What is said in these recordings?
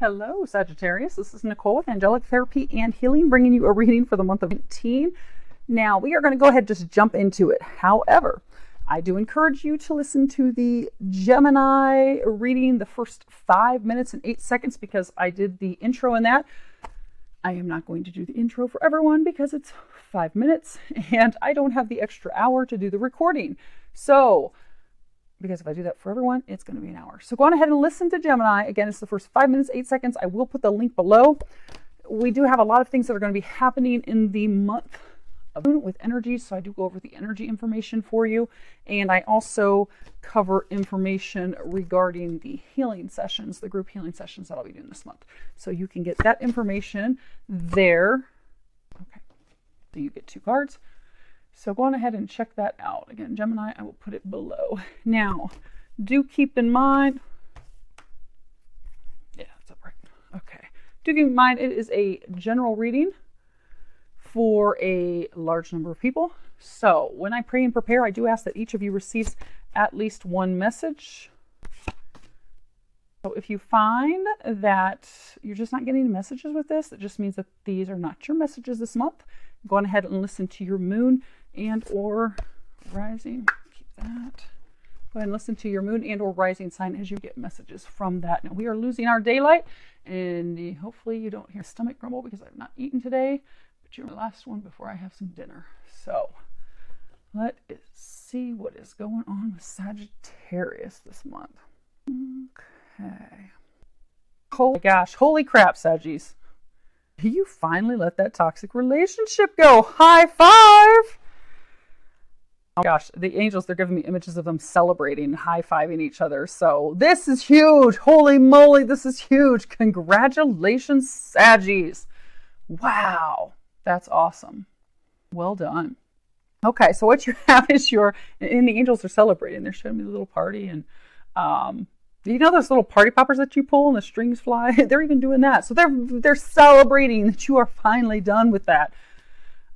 Hello, Sagittarius. This is Nicole with Angelic Therapy and Healing, bringing you a reading for the month of 19. Now, we are going to go ahead and just jump into it. However, I do encourage you to listen to the Gemini reading the first 5 minutes and 8 seconds because I did the intro in that. I am not going to do the intro for everyone because it's 5 minutes and I don't have the extra hour to do the recording. So, because if I do that for everyone, it's going to be an hour. So go on ahead and listen to Gemini. Again, it's the first 5 minutes, 8 seconds. I will put the link below. We do have a lot of things that are going to be happening in the month of June with energy. So I do go over the energy information for you. And I also cover information regarding the healing sessions, the group healing sessions that I'll be doing this month. So you can get that information there. Okay. So you get 2 cards. So go on ahead and check that out. Again, Gemini, I will put it below. Now, do keep in mind, yeah, it's upright. Okay. Do keep in mind it is a general reading for a large number of people. So when I pray and prepare, I do ask that each of you receives at least 1 message. So if you find that you're just not getting messages with this, it just means that these are not your messages this month. Go on ahead and listen to your moon and or rising. Keep that. Go ahead and listen to your moon and or rising sign as you get messages from that. Now we are losing our daylight and hopefully you don't hear stomach grumble because I've not eaten today, but you're the last one before I have some dinner. So let's see what is going on with Sagittarius this month. Okay. Oh my gosh, holy crap, Saggies. You finally let that toxic relationship go. High five. Oh gosh, the angels, they're giving me images of them celebrating, high-fiving each other. So this is huge. Holy moly, this is huge. Congratulations, Saggies. Wow, that's awesome. Well done. Okay, so what you have is and the angels are celebrating. They're showing me the little party. And you know those little party poppers that you pull and the strings fly? They're even doing that. So they're celebrating that you are finally done with that.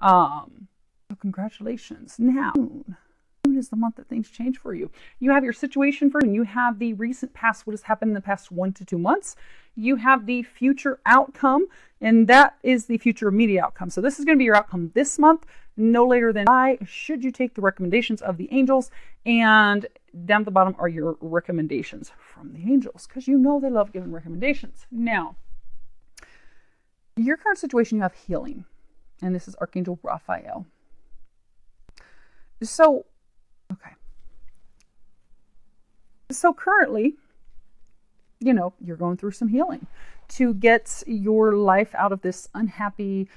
So congratulations. Now, June is the month that things change for you. You have your situation for you, and you have the recent past, what has happened in the past 1 to 2 months. You have the future outcome, and that is the future immediate outcome. So this is going to be your outcome this month, no later than July, should you take the recommendations of the angels. And down at the bottom are your recommendations from the angels, because you know they love giving recommendations. Now, your current situation, you have healing, and this is Archangel Raphael. So, okay. So currently, you know, you're going through some healing to get your life out of this unhappy,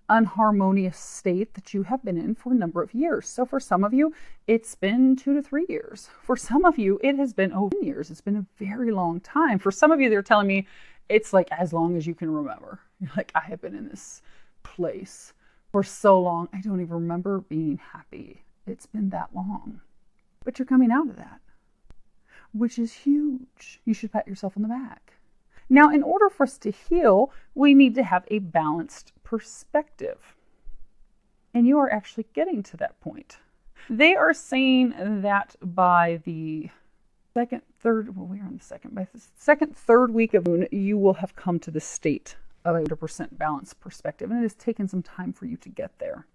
unharmonious state that you have been in for a number of years. So for some of you, it's been 2 to 3 years. For some of you, it has been over 10 years. It's been a very long time. For some of you, they're telling me it's like as long as you can remember. Like, I have been in this place for so long, I don't even remember being happy. It's been that long. But you're coming out of that, which is huge. You should pat yourself on the back. Now, in order for us to heal, we need to have a balanced perspective. And you are actually getting to that point. They are saying that by the by the second, third week of June, you will have come to the state of a 100% balanced perspective. And it has taken some time for you to get there.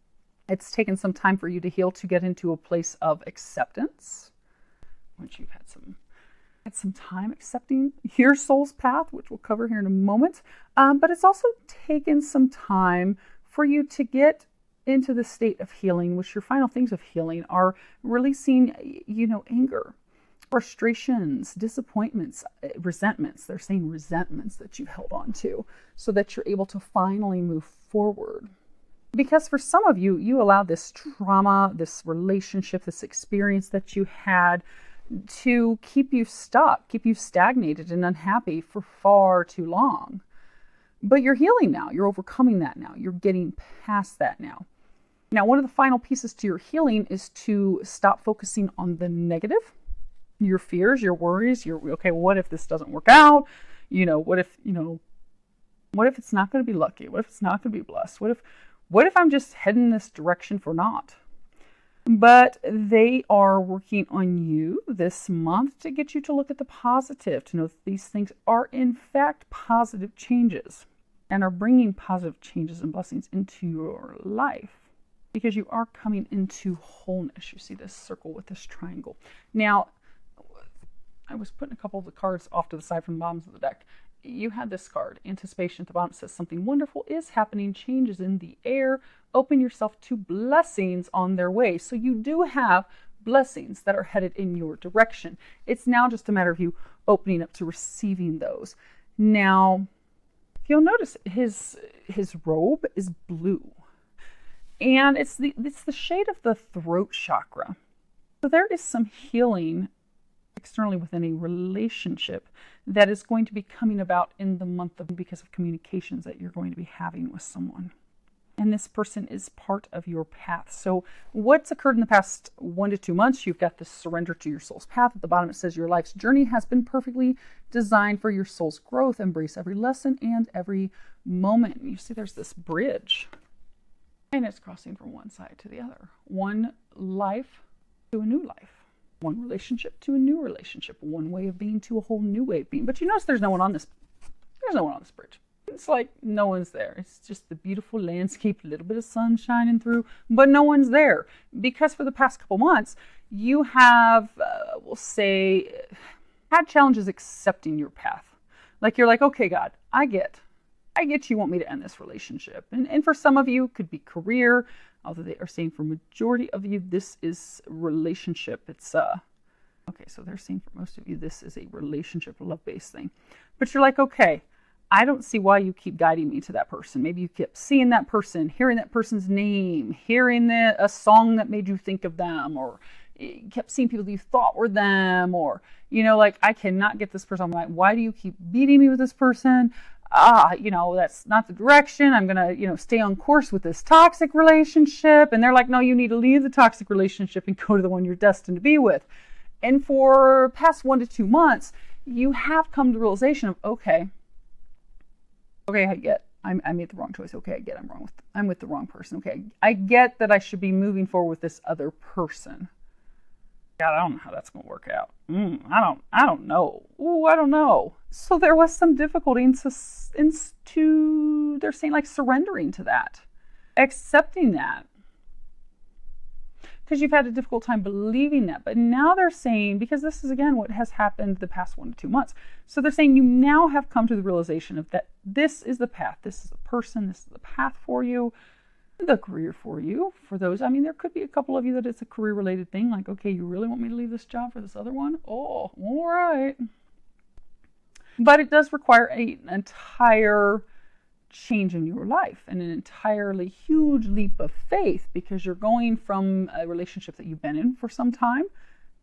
It's taken some time for you to heal, to get into a place of acceptance, once you've had some time accepting your soul's path, which we'll cover here in a moment. But it's also taken some time for you to get into the state of healing, which your final things of healing are releasing, anger, frustrations, disappointments, resentments. They're saying resentments that you held on to, so that you're able to finally move forward. Because for some of you, you allowed this trauma, this relationship, this experience that you had to keep you stuck, keep you stagnated and unhappy for far too long. But you're healing now. You're overcoming that now. You're getting past that now. Now, one of the final pieces to your healing is to stop focusing on the negative, your fears, your worries, okay, what if this doesn't work out? What if it's not going to be lucky? What if it's not going to be blessed? What if I'm just heading this direction for naught? But they are working on you this month to get you to look at the positive, to know that these things are in fact positive changes and are bringing positive changes and blessings into your life, because you are coming into wholeness. You see this circle with this triangle. Now, I was putting a couple of the cards off to the side from the bottoms of the deck. You had this card, Anticipation, at the bottom. Says something wonderful is happening, changes in the air. Open yourself to blessings on their way. So you do have blessings that are headed in your direction. It's now just a matter of you opening up to receiving those. Now, if you'll notice, his robe is blue. And it's the shade of the throat chakra. So there is some healing externally within a relationship that is going to be coming about in the month of, because of communications that you're going to be having with someone. And this person is part of your path. So what's occurred in the past 1 to 2 months, you've got this surrender to your soul's path. At the bottom it says your life's journey has been perfectly designed for your soul's growth. Embrace every lesson and every moment. You see there's this bridge. And it's crossing from one side to the other. One life to a new life. One relationship to a new relationship. One way of being to a whole new way of being. But you notice there's no one on this bridge. It's like no one's there. It's just the beautiful landscape, a little bit of sun shining through, but no one's there. Because for the past couple months, you have, we'll say, had challenges accepting your path. Like you're like, okay, God, I get you want me to end this relationship. And for some of you, it could be career, although they are saying for majority of you, this is relationship. It's, okay, so they're saying for most of you, this is a relationship, love-based thing. But you're like, okay, I don't see why you keep guiding me to that person. Maybe you kept seeing that person, hearing that person's name, hearing a song that made you think of them, or you kept seeing people that you thought were them, or, you know, like, I cannot get this person. I'm like, why do you keep beating me with this person? You know, that's not the direction. I'm going to, you know, stay on course with this toxic relationship. And they're like, no, you need to leave the toxic relationship and go to the one you're destined to be with. And for past 1 to 2 months, you have come to the realization of, okay, I get, I made the wrong choice. Okay, I get, I'm with the wrong person. Okay, I get that I should be moving forward with this other person. God, I don't know how that's going to work out. I don't know. Ooh, I don't know. So there was some difficulty into they're saying like surrendering to that, accepting that, because you've had a difficult time believing that. But now they're saying, because this is again what has happened the past 1 to 2 months. So they're saying you now have come to the realization of that this is the path, this is the person, this is the path for you. The career for you. For those, I mean, there could be a couple of you that it's a career related thing, like, okay, you really want me to leave this job for this other one? Oh, all right. But it does require an entire change in your life and an entirely huge leap of faith, because you're going from a relationship that you've been in for some time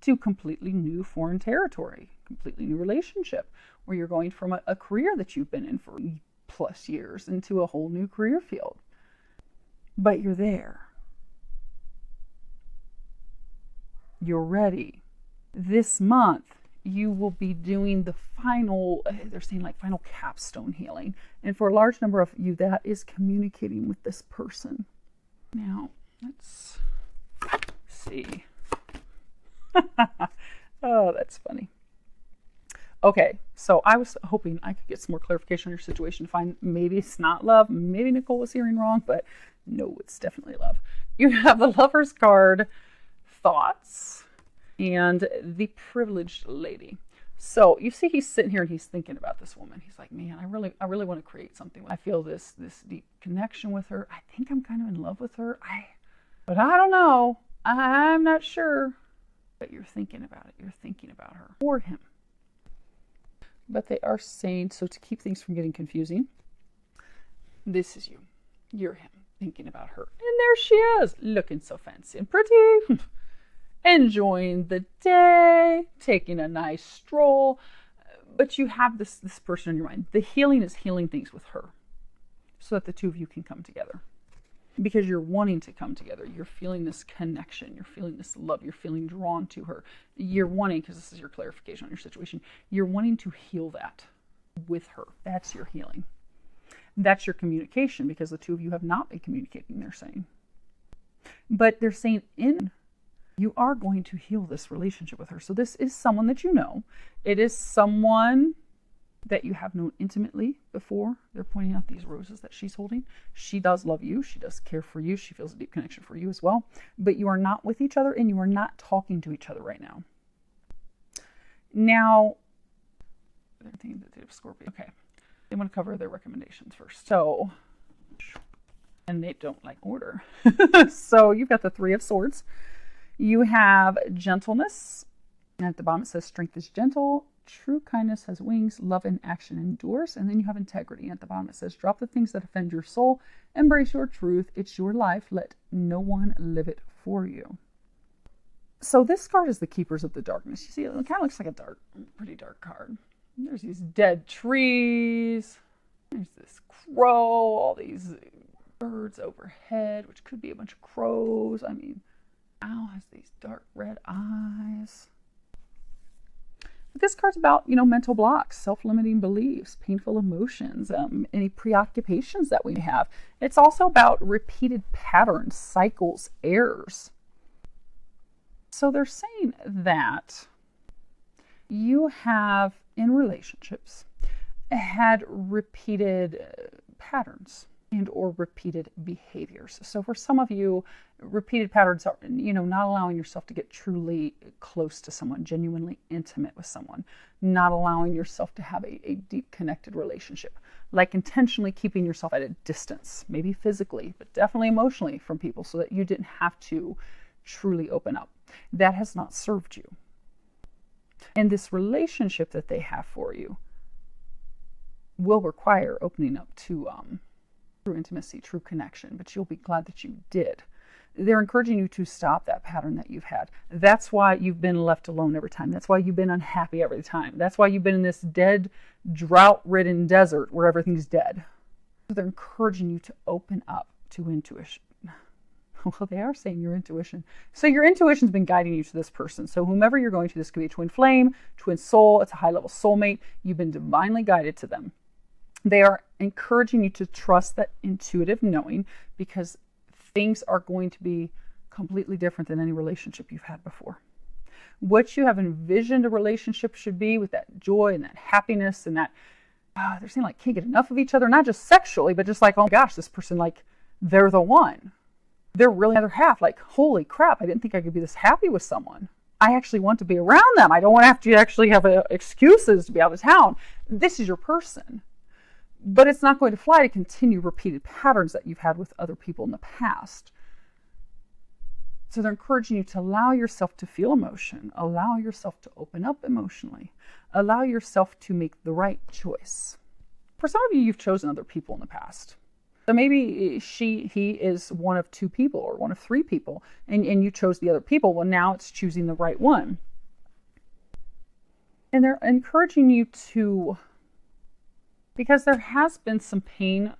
to completely new foreign territory, completely new relationship, where you're going from a career that you've been in for plus years into a whole new career field. But you're there. You're ready. This month, you will be doing the final, they're saying like final capstone healing. And for a large number of you, that is communicating with this person. Now, let's see. Oh, that's funny. Okay, so I was hoping I could get some more clarification on your situation to find maybe it's not love, maybe Nicole was hearing wrong, but no, it's definitely love. You have the Lover's card, thoughts, and the Privileged Lady. So you see he's sitting here and he's thinking about this woman. He's like, man, I really want to create something. I feel this deep connection with her. I think I'm kind of in love with her. But I don't know. I'm not sure. But you're thinking about it. You're thinking about her or him. But they are saying, so to keep things from getting confusing, this is you. You're him, thinking about her. And there she is, looking so fancy and pretty. Enjoying the day, taking a nice stroll. But you have this person in your mind. The healing is healing things with her, so that the two of you can come together. Because you're wanting to come together. You're feeling this connection. You're feeling this love. You're feeling drawn to her. You're wanting, because this is your clarification on your situation, you're wanting to heal that with her. That's your healing. That's your communication, because the two of you have not been communicating, they're saying. But they're saying in you are going to heal this relationship with her. So this is someone that you know. It is someone that you have known intimately before. They're pointing out these roses that she's holding. She does love you. She does care for you. She feels a deep connection for you as well. But you are not with each other, and you are not talking to each other right now. Now, Scorpio. Okay. They want to cover their recommendations first. So, and they don't like order. So you've got the Three of Swords. You have gentleness. And at the bottom it says strength is gentle. True kindness has wings. Love in action endures. And then you have integrity. And at the bottom it says drop the things that offend your soul. Embrace your truth. It's your life. Let no one live it for you. So this card is the Keepers of the Darkness. You see, it kind of looks like a pretty dark card. There's these dead trees. There's this crow. All these birds overhead, which could be a bunch of crows. I mean, owl has these dark red eyes. But this card's about, mental blocks, self-limiting beliefs, painful emotions, any preoccupations that we have. It's also about repeated patterns, cycles, errors. So they're saying that you have, in relationships, had repeated patterns and or repeated behaviors. So for some of you, repeated patterns are, not allowing yourself to get truly close to someone, genuinely intimate with someone, not allowing yourself to have a deep connected relationship, like intentionally keeping yourself at a distance, maybe physically, but definitely emotionally from people so that you didn't have to truly open up. That has not served you. And this relationship that they have for you will require opening up to true intimacy, true connection, but you'll be glad that you did. They're encouraging you to stop that pattern that you've had. That's why you've been left alone every time. That's why you've been unhappy every time. That's why you've been in this dead, drought-ridden desert where everything's dead. So they're encouraging you to open up to intuition. Well, they are saying your intuition. So your intuition's been guiding you to this person. So whomever you're going to, this could be a twin flame, twin soul, it's a high-level soulmate. You've been divinely guided to them. They are encouraging you to trust that intuitive knowing because things are going to be completely different than any relationship you've had before. What you have envisioned a relationship should be with that joy and that happiness and that, they're saying like can't get enough of each other, not just sexually, but just like, oh my gosh, this person, like they're the one. They're really the other half. Like, holy crap, I didn't think I could be this happy with someone. I actually want to be around them. I don't want to have to actually have excuses to be out of town. This is your person. But it's not going to fly to continue repeated patterns that you've had with other people in the past. So they're encouraging you to allow yourself to feel emotion, allow yourself to open up emotionally, allow yourself to make the right choice. For some of you, you've chosen other people in the past. So maybe he is one of two people or one of three people, and you chose the other people. Well, now it's choosing the right one. And they're encouraging you to, because there has been some pain,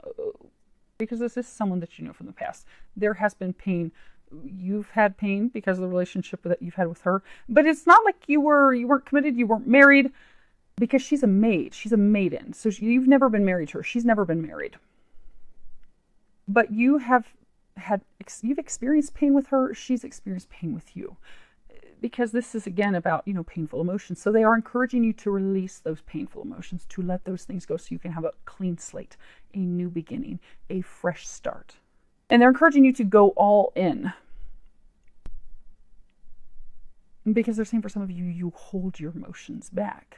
because this is someone that you know from the past. There has been pain. You've had pain because of the relationship that you've had with her. But it's not like you weren't committed, you weren't married, because she's a maid. She's a maiden. So you've never been married to her. She's never been married. But you've experienced pain with her. She's experienced pain with you. Because this is, again, about, painful emotions. So they are encouraging you to release those painful emotions, to let those things go so you can have a clean slate, a new beginning, a fresh start. And they're encouraging you to go all in. Because they're saying for some of you, you hold your emotions back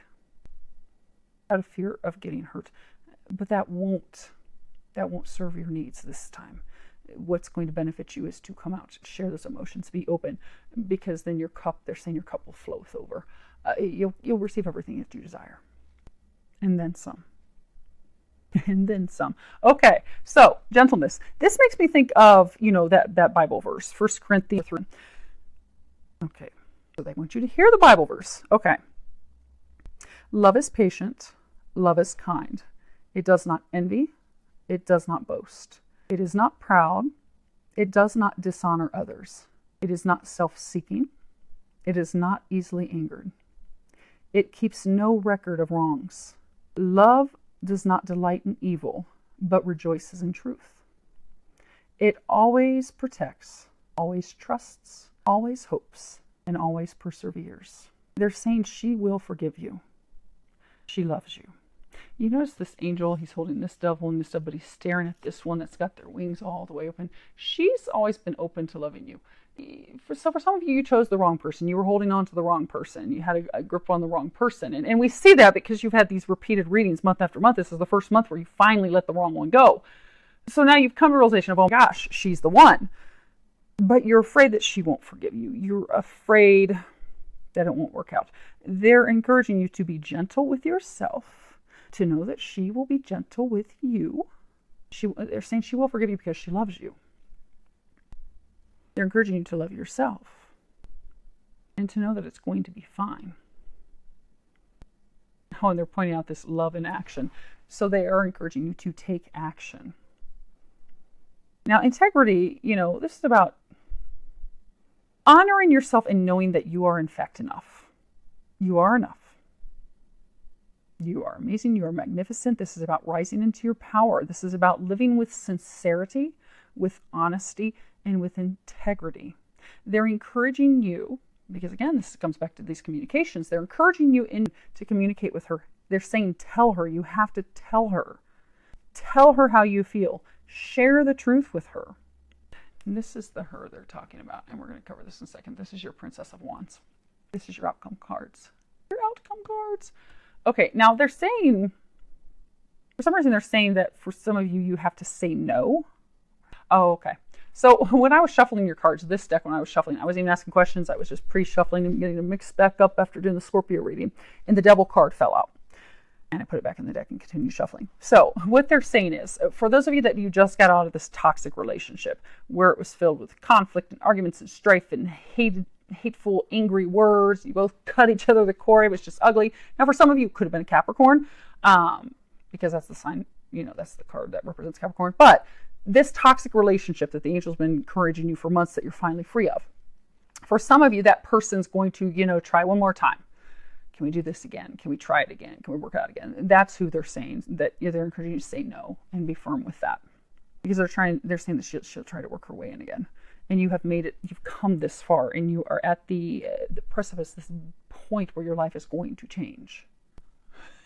out of fear of getting hurt. But that won't serve your needs this time. What's going to benefit you is to come out, share those emotions, be open, because then they're saying your cup will flow over. You'll receive everything that you desire. And then some. And then some. Okay, so gentleness. This makes me think of, that Bible verse, 1 Corinthians 3. Okay, so they want you to hear the Bible verse. Okay. Love is patient. Love is kind. It does not envy. It does not boast. It is not proud. It does not dishonor others. It is not self-seeking. It is not easily angered. It keeps no record of wrongs. Love does not delight in evil, but rejoices in truth. It always protects, always trusts, always hopes and always perseveres. They're saying she will forgive you. She loves you. You notice this angel, he's holding this devil and this devil, but he's staring at this one that's got their wings all the way open. She's always been open to loving you. For some of you, you chose the wrong person. You were holding on to the wrong person. You had a grip on the wrong person. And we see that because you've had these repeated readings month after month. This is the first month where you finally let the wrong one go. So now you've come to the realization of, oh gosh, she's the one. But you're afraid that she won't forgive you. You're afraid that it won't work out. They're encouraging you to be gentle with yourself, to know that she will be gentle with you. They're saying she will forgive you because she loves you. They're encouraging you to love yourself and to know that it's going to be fine. Oh, and they're pointing out this love in action. So they are encouraging you to take action. Now, integrity, this is about honoring yourself and knowing that you are in fact enough. You are enough. You are amazing. You are magnificent. This is about rising into your power. This is about living with sincerity, with honesty, and with integrity. They're encouraging you, because again, this comes back to these communications. They're encouraging you to communicate with her. They're saying, tell her. You have to tell her. Tell her how you feel. Share the truth with her. And this is the her they're talking about. And we're going to cover this in a second. This is your Princess of Wands. This is your outcome cards. Your outcome cards. Okay, now they're saying, for some reason they're saying that for some of you, you have to say no. Oh, okay. So when I was shuffling your cards, this deck, when I was shuffling, I wasn't even asking questions. I was just pre-shuffling and getting them mixed back up after doing the Scorpio reading. And the Devil card fell out. And I put it back in the deck and continued shuffling. So what they're saying is, for those of you that you just got out of this toxic relationship, where it was filled with conflict and arguments and strife and hateful, angry words, you both cut each other to the core, it was just ugly. Now for some of you, it could have been a Capricorn, because that's the sign, that's the card that represents Capricorn. But this toxic relationship that the angel's been encouraging you for months that you're finally free of. For some of you, that person's going to, try one more time. Can we do this again? Can we try it again? Can we work it out again? That's who they're saying, that they're encouraging you to say no and be firm with that. Because they're saying that she'll try to work her way in again. And you have made it, you've come this far and you are at the precipice, this point where your life is going to change.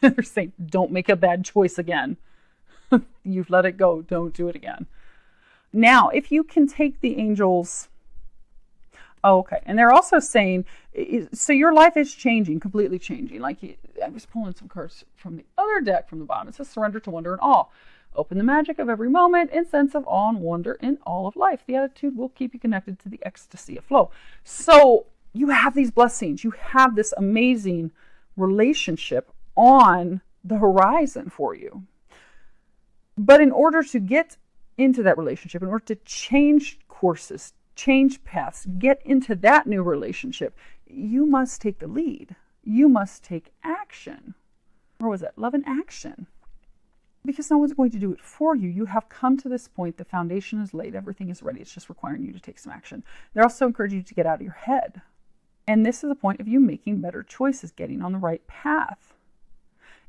They're saying, don't make a bad choice again. You've let it go. Don't do it again. Now, if you can take the angels. Oh, okay. And they're also saying, so your life is changing, completely changing. Like I was pulling some cards from the other deck from the bottom. It says surrender to wonder and awe. Open the magic of every moment and sense of awe and wonder in all of life. The attitude will keep you connected to the ecstasy of flow. So you have these blessings. You have this amazing relationship on the horizon for you. But in order to get into that relationship, in order to change courses, change paths, get into that new relationship, you must take the lead. You must take action. Or was it love in action? Because no one's going to do it for you. You have come to this point. The foundation is laid. Everything is ready. It's just requiring you to take some action. They're also encouraging you to get out of your head. And this is the point of you making better choices, getting on the right path.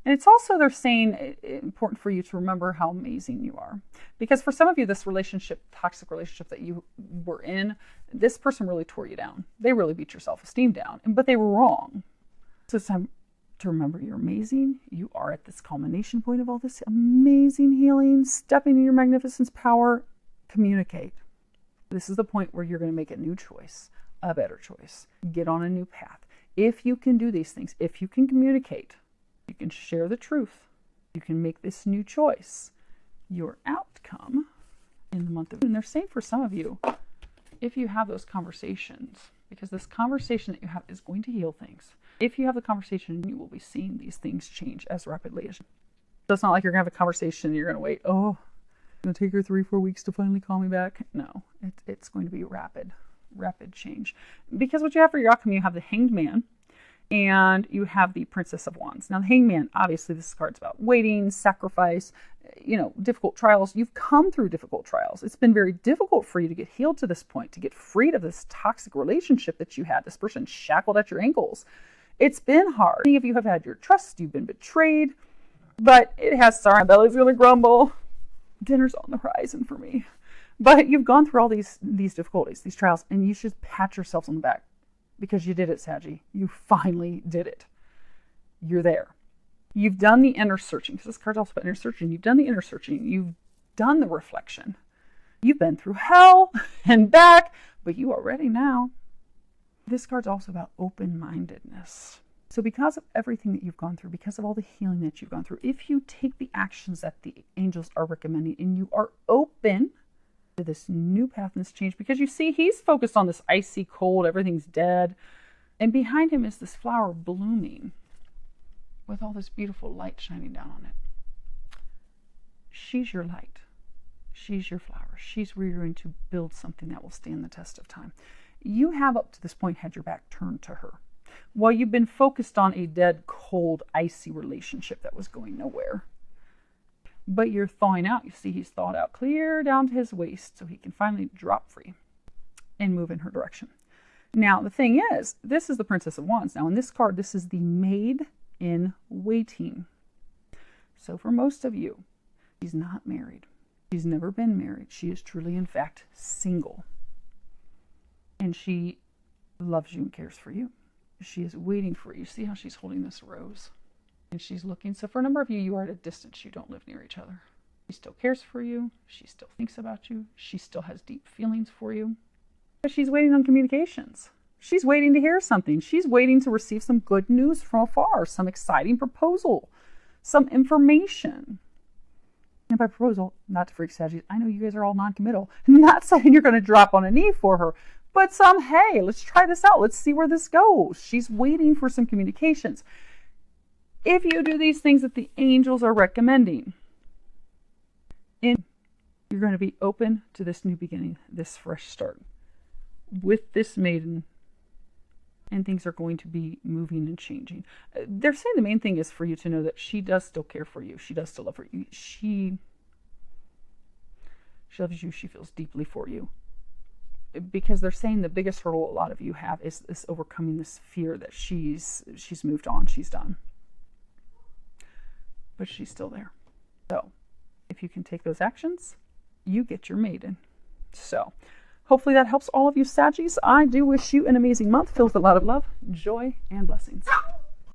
And it's also, they're saying, important for you to remember how amazing you are. Because for some of you, this relationship, toxic relationship that you were in, this person really tore you down. They really beat your self-esteem down, but they were wrong. So it's time to remember you're amazing. You are at this culmination point of all this amazing healing, stepping in your magnificence power. Communicate. This is the point where you're going to make a new choice, a better choice. Get on a new path. If you can do these things, if you can communicate, you can share the truth, you can make this new choice, your outcome in the month of June. And they're saying for some of you, if you have those conversations, because this conversation that you have is going to heal things. If you have the conversation, you will be seeing these things change as rapidly as you. So it's not like you're going to have a conversation and you're going to wait, oh, it's going to take her 3-4 weeks to finally call me back. No, it's going to be rapid change. Because what you have for your outcome, you have the Hanged Man, and you have the Princess of Wands. Now, the Hanged Man, obviously, this card's about waiting, sacrifice, difficult trials. You've come through difficult trials. It's been very difficult for you to get healed to this point, to get freed of this toxic relationship that you had, this person shackled at your ankles. It's been hard. Many of you have had your trust. You've been betrayed, but it has, sorry, my belly's going to grumble. Dinner's on the horizon for me. But you've gone through all these difficulties, these trials, and you should pat yourselves on the back because you did it, Saggy. You finally did it. You're there. You've done the inner searching, because this card's also about inner searching. You've done the inner searching. You've done the reflection. You've been through hell and back, but you are ready now. This card's also about open-mindedness. So because of everything that you've gone through, because of all the healing that you've gone through, if you take the actions that the angels are recommending and you are open to this new path and this change, because you see he's focused on this icy cold, everything's dead, and behind him is this flower blooming with all this beautiful light shining down on it. She's your light. She's your flower. She's where you're going to build something that will stand the test of time. You have up to this point had your back turned to her. While you've been focused on a dead, cold, icy relationship that was going nowhere. But you're thawing out. You see he's thawed out clear down to his waist so he can finally drop free and move in her direction. Now, the thing is, this is the Princess of Wands. Now, in this card, this is the Maid in Waiting. So for most of you, she's not married. She's never been married. She is truly, in fact, single. And she loves you and cares for you. She is waiting for you. See how she's holding this rose? And she's looking. So for a number of you, you are at a distance. You don't live near each other. She still cares for you. She still thinks about you. She still has deep feelings for you. But she's waiting on communications. She's waiting to hear something. She's waiting to receive some good news from afar, some exciting proposal, some information. And by proposal, not to freak Saggies, I know you guys are all non-committal. Not saying you're going to drop on a knee for her, but hey, let's try this out. Let's see where this goes. She's waiting for some communications. If you do these things that the angels are recommending, you're going to be open to this new beginning, this fresh start with this maiden, and things are going to be moving and changing. They're saying the main thing is for you to know that she does still care for you. She does still love you. She loves you. She feels deeply for you. Because they're saying the biggest hurdle a lot of you have is this overcoming this fear that she's moved on, she's done. But she's still there. So if you can take those actions, you get your maiden. So hopefully that helps all of you Saggies. I do wish you an amazing month filled with a lot of love, joy, and blessings.